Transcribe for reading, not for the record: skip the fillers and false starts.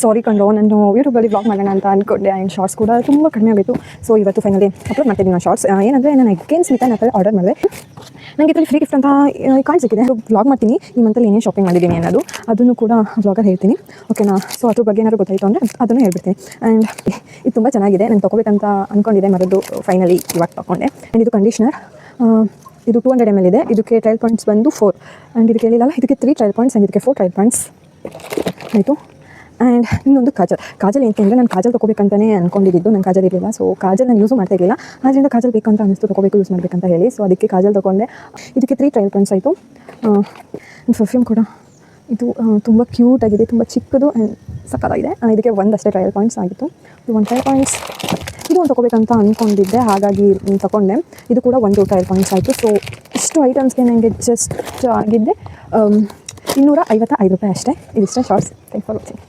ಸಾರಿ ಕಂಡು ನಾನು ಯೂಟ್ಯೂಬಲ್ಲಿ ಬ್ಲಾಗ್ ಮಾಡೋಣ ಅಂತ ಅಂದ್ಕೊಂಡೆ ಆ್ಯಂಡ್ ಶಾರ್ಟ್ಸ್ ಕೂಡ ತುಂಬ ಕಡಿಮೆ ಆಗಿತ್ತು. ಸೊ ಇವತ್ತು ಫೈನಲಿ ಅಪ್ಲೋಡ್ ಮಾಡ್ತಿದ್ದೀನಿ ನಾನು ಶಾರ್ಟ್ಸ್. ಏನಂದರೆ ನಾನು ಅಗೇನ್ ಸ್ಮಿತಾ ಅಂತ ಆರ್ಡರ್ ಮಾಡಿದೆ. ನನಗೆ ಇದರಲ್ಲಿ ಫ್ರೀ ಗಿಫ್ಟ್ ಅಂತ ಕಾರ್ಡ್ ಸಿಕ್ಕಿದೆ. ಬ್ಲಾಗ್ ಮಾಡ್ತೀನಿ ಈ ಮಂತಲ್ಲಿ ಏನೇ ಶಾಪಿಂಗ್ ಮಾಡಿದ್ದೀನಿ ಅನ್ನೋದು, ಅದನ್ನು ಕೂಡ ಬ್ಲಾಗಲ್ಲಿ ಹೇಳ್ತೀನಿ, ಓಕೆನಾ. ಸೊ ಅದ್ರ ಬಗ್ಗೆ ಏನಾದ್ರು ಗೊತ್ತಾಯಿತು ಅಂದರೆ ಅದನ್ನು ಹೇಳ್ಬಿಡ್ತೀನಿ. ಆ್ಯಂಡ್ ಇದು ತುಂಬ ಚೆನ್ನಾಗಿದೆ, ನಾನು ತೊಗೋಬೇಕಂತ ಅಂದ್ಕೊಂಡಿದ್ದೆ, ಮರದ್ದು ಫೈನಲಿ ಇವಾಗ ತೊಗೊಂಡೆ. ಆ್ಯಂಡ್ ಇದು ಕಂಡೀಷ್ನರ್, ಇದು 200 ml ಇದೆ. ಇದಕ್ಕೆ ಟ್ರಯಲ್ ಪಾಯಿಂಟ್ಸ್ ಬಂದು 4, ಆ್ಯಂಡ್ ಇದಕ್ಕೆ ಹೇಳಿಲ್ಲ, ಇದಕ್ಕೆ 3 ಟ್ರಯಲ್ ಪಾಯಿಂಟ್ಸ್ ಆ್ಯಂಡ್ ಇದಕ್ಕೆ 4 ಟ್ರಯಲ್ ಪಾಯಿಂಟ್ಸ್ ಆಯಿತು. ಆ್ಯಂಡ್ ಇನ್ನೊಂದು ಕಾಜಲ್ ಏನಂದರೆ ನಾನು ಕಾಜಲ್ ತೊಗೋಬೇಕಂತಲೇ ಅಂದ್ಕೊಂಡಿದ್ದು, ನನ್ನ ಕಾಜಲ್ ಇರಲಿಲ್ಲ. ಸೊ ಕಾಜಲ್ ನಾನು ಯೂಸು ಮಾಡ್ತಾ ಇರಲಿಲ್ಲ, ಆದ್ದರಿಂದ ಕಾಜಲ್ ಬೇಕಂತ ಅನ್ನಿಸ್ತು, ತೊಗೋಬೇಕು ಯೂಸ್ ಮಾಡಬೇಕಂತ ಹೇಳಿ. ಸೊ ಅದಕ್ಕೆ ಕಾಜಲ್ ತೊಗೊಂಡೆ. ಇದಕ್ಕೆ 3 ಟ್ರಯಲ್ ಪಾಯಿಂಟ್ಸ್ ಆಯಿತು. ಪರ್ಫ್ಯೂಮ್ ಕೂಡ ಇದು ತುಂಬ ಕ್ಯೂಟಾಗಿದೆ, ತುಂಬ ಚಿಕ್ಕದು ಆ್ಯಂಡ್ ಸಕ್ಕತ್ತಾಗಿದೆ. ಇದಕ್ಕೆ ಒಂದಷ್ಟೇ ಟ್ರಯಲ್ ಪಾಯಿಂಟ್ಸ್ ಆಗಿತ್ತು. ಇದು 1 ಟ್ರಯಲ್ ಪಾಯಿಂಟ್ಸ್, ಇದು ಒಂದು ತೊಗೋಬೇಕಂತ ಅಂದ್ಕೊಂಡಿದ್ದೆ, ಹಾಗಾಗಿ ತೊಗೊಂಡೆ. ಇದು ಕೂಡ 1 ಟ್ರಯಲ್ ಪಾಯಿಂಟ್ಸ್ ಆಯಿತು. ಸೊ ಇಷ್ಟು ಐಟಮ್ಸ್ಗೆ ನನಗೆ ಜಸ್ಟ್ ಆಗಿದ್ದೆ 255 ರೂಪಾಯಿ ಅಷ್ಟೇ. ಇದಿಷ್ಟೇ ಶಾರ್ಟ್ಸ್. Thank for watching.